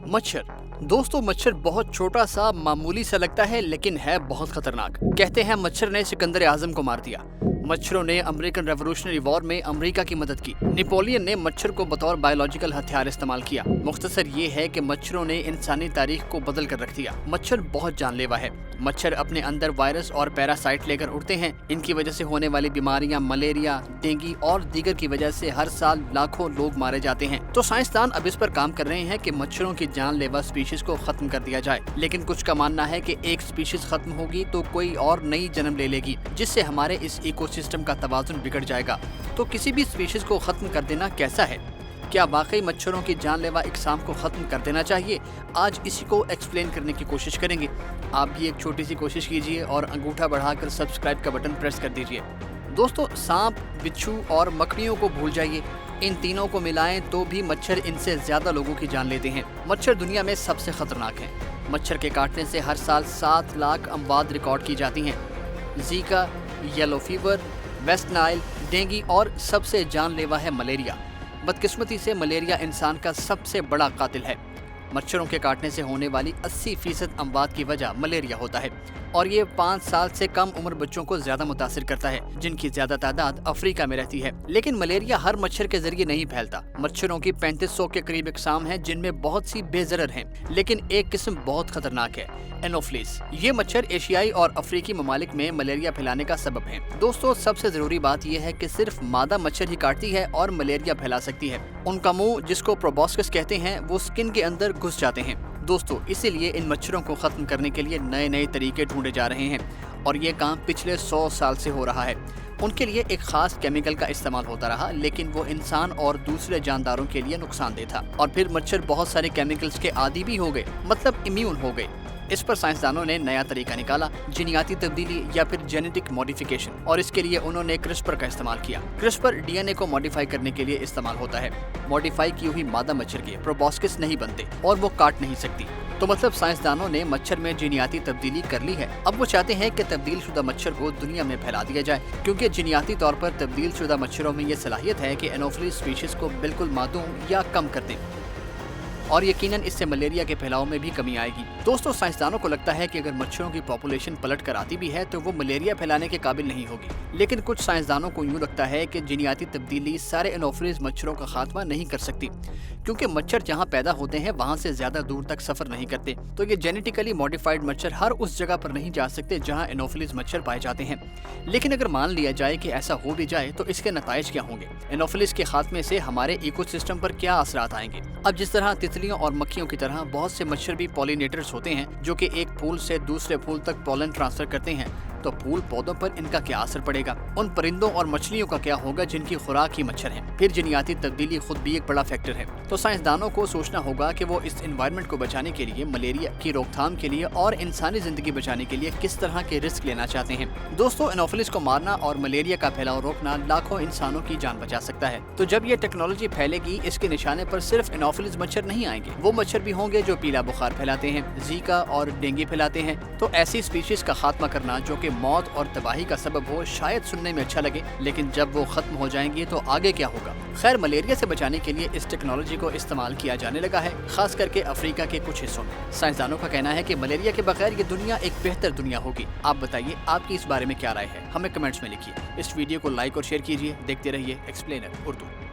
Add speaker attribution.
Speaker 1: मच्छर। दोस्तों, मच्छर बहुत छोटा सा मामूली सा लगता है, लेकिन है बहुत खतरनाक। कहते हैं मच्छर ने सिकंदर आजम को मार दिया। मच्छरों ने अमेरिकन रेवोल्यूशनरी वॉर में अमेरिका की मदद की। नेपोलियन ने मच्छर को बतौर बायोलॉजिकल हथियार इस्तेमाल किया। मुख्तसर ये है कि मच्छरों ने इंसानी तारीख को बदल कर रख दिया। मच्छर बहुत जानलेवा है। मच्छर अपने अंदर वायरस और पैरासाइट लेकर उड़ते हैं। इनकी वजह से होने वाली बीमारियां मलेरिया, डेंगू और दीगर की वजह से हर साल लाखों लोग मारे जाते हैं। तो साइंसदान अब इस पर काम कर रहे हैं कि मच्छरों की जानलेवा स्पीशीज को खत्म कर दिया जाए। लेकिन कुछ का मानना है कि एक स्पीशीज खत्म होगी तो कोई और नई जन्म ले लेगी, जिससे हमारे इस इकोसिस्टम का तवाज़ुन बिगड़ जाएगा। तो किसी भी स्पीशीज को खत्म कर देना कैसा है? क्या वाकई मच्छरों की जानलेवा इकसाम को खत्म कर देना चाहिए? आज इसी को एक्सप्लेन करने की कोशिश करेंगे। आप भी एक छोटी सी कोशिश कीजिए और अंगूठा बढ़ाकर सब्सक्राइब का बटन प्रेस कर दीजिए। दोस्तों, सांप, बिच्छू और मकड़ियों को भूल जाइए। इन तीनों को मिलाएं तो भी मच्छर इनसे ज्यादा लोगों की जान लेते हैं। मच्छर दुनिया में सबसे खतरनाक हैं। मच्छर के काटने से हर साल 7 लाख अमवात रिकॉर्ड की जाती हैं। Zika, yellow fever, West Nile, dengue और सबसे जानलेवा है मलेरिया। बदकिस्मती से मलेरिया इंसान का सबसे बड़ा कातिल है। मच्छरों के काटने से होने वाली 80% अमवात की वजह मलेरिया होता है और ये 5 साल से कम उम्र बच्चों को ज्यादा मुतासिर करता है, जिनकी ज्यादा तादाद अफ्रीका में रहती है। लेकिन मलेरिया हर मच्छर के जरिए नहीं फैलता। मच्छरों की 3500 के करीब इकसाम हैं, जिनमें बहुत सी बेजरर हैं, लेकिन एक किस्म बहुत खतरनाक है, एनोफिलिस। ये मच्छर एशियाई और अफ्रीकी ममालिक में मलेरिया फैलाने का सबब है। दोस्तों, सबसे जरूरी बात यह है कि सिर्फ मादा मच्छर ही काटती है और मलेरिया फैला सकती है। उनका मुंह, जिसको प्रोबॉस्कस कहते हैं, वो स्किन के अंदर घुस जाते हैं। दोस्तों, इसीलिए इन मच्छरों को खत्म करने के लिए नए नए तरीके ढूंढे जा रहे हैं और ये काम पिछले 100 साल से हो रहा है। उनके लिए एक खास केमिकल का इस्तेमाल होता रहा, लेकिन वो इंसान और दूसरे जानदारों के लिए नुकसानदेह था। और फिर मच्छर बहुत सारे केमिकल्स के आदी भी हो गए, मतलब इम्यून हो गए। इस पर साइंसदानों ने नया तरीका निकाला, जीनियाती तब्दीली या फिर जेनेटिक मॉडिफिकेशन, और इसके लिए उन्होंने क्रिस्पर का इस्तेमाल किया। क्रिस्पर डीएनए को मॉडिफाई करने के लिए इस्तेमाल होता है। मॉडिफाई की हुई मादा मच्छर के प्रोबॉस्किस नहीं बनते और वो काट नहीं सकती। तो मतलब साइंसदानों ने मच्छर में जीनियाती तब्दीली कर ली है। अब वो चाहते हैं कि तब्दील शुदा मच्छर को दुनिया में फैला दिया जाए, क्योंकि जीनियाती तौर पर तब्दील शुदा मच्छरों में ये सलाहियत है कि एनोफिलिस स्पीशीज को बिल्कुल मादूम या कम कर दें, और यकीनन इससे मलेरिया के फैलाव में भी कमी आएगी। दोस्तों, साइंसदानों को लगता है कि अगर मच्छरों की पॉपुलेशन पलट कर आती भी है तो वो मलेरिया फैलाने के काबिल नहीं होगी। लेकिन कुछ साइंसदानों को यूँ लगता है कि जीनियाती तब्दीली सारे एनोफिलिस मच्छरों का खात्मा नहीं कर सकती, क्योंकि मच्छर जहाँ पैदा होते हैं वहाँ से ज्यादा दूर तक सफर नहीं करते। तो ये जेनेटिकली मॉडिफाइड मच्छर हर उस जगह पर नहीं जा सकते जहाँ एनोफिलिस मच्छर पाए जाते हैं। लेकिन अगर मान लिया जाए कि ऐसा हो भी जाए तो इसके नताइज क्या होंगे? एनोफिलिस के खात्मे से हमारे इकोसिस्टम पर क्या असरात आएंगे? अब जिस तरह तितलियों और मक्खियों की तरह बहुत से मच्छर भी पॉलिनेटर्स होते हैं, जो कि एक फूल से दूसरे फूल तक पॉलन ट्रांसफर करते हैं, तो फूल पौधों पर इनका क्या असर पड़ेगा? उन परिंदों और मछलियों का क्या होगा जिनकी खुराक ही मच्छर है? फिर जीनियाती तब्दीली खुद भी एक बड़ा फैक्टर है। तो साइंसदानों को सोचना होगा कि वो इस एनवायरनमेंट को बचाने के लिए, मलेरिया की रोकथाम के लिए और इंसानी जिंदगी बचाने के लिए किस तरह के रिस्क लेना चाहते हैं। दोस्तों, एनोफिलिस को मारना और मलेरिया का फैलाव रोकना लाखों इंसानों की जान बचा सकता है। तो जब ये टेक्नोलॉजी फैलेगी, इसके निशाने पर सिर्फ एनोफिलिस मच्छर नहीं आएंगे, वो मच्छर भी होंगे जो पीला बुखार फैलाते हैं, जीका और डेंगू फैलाते हैं। तो ऐसी स्पीशीज का खात्मा करना जो कि मौत और तबाही का सबब हो, शायद सुनने में अच्छा लगे, लेकिन जब वो खत्म हो जाएंगी तो आगे क्या होगा? खैर, मलेरिया से बचाने के लिए इस टेक्नोलॉजी को इस्तेमाल किया जाने लगा है, खास करके अफ्रीका के कुछ हिस्सों में। साइंसदानों का कहना है कि मलेरिया के बगैर ये दुनिया एक बेहतर दुनिया होगी। आप बताइए, आपकी इस बारे में क्या राय है? हमें कमेंट्स में लिखिए। इस वीडियो को लाइक और शेयर कीजिए। देखते रहिए एक्सप्लेनर उर्दू।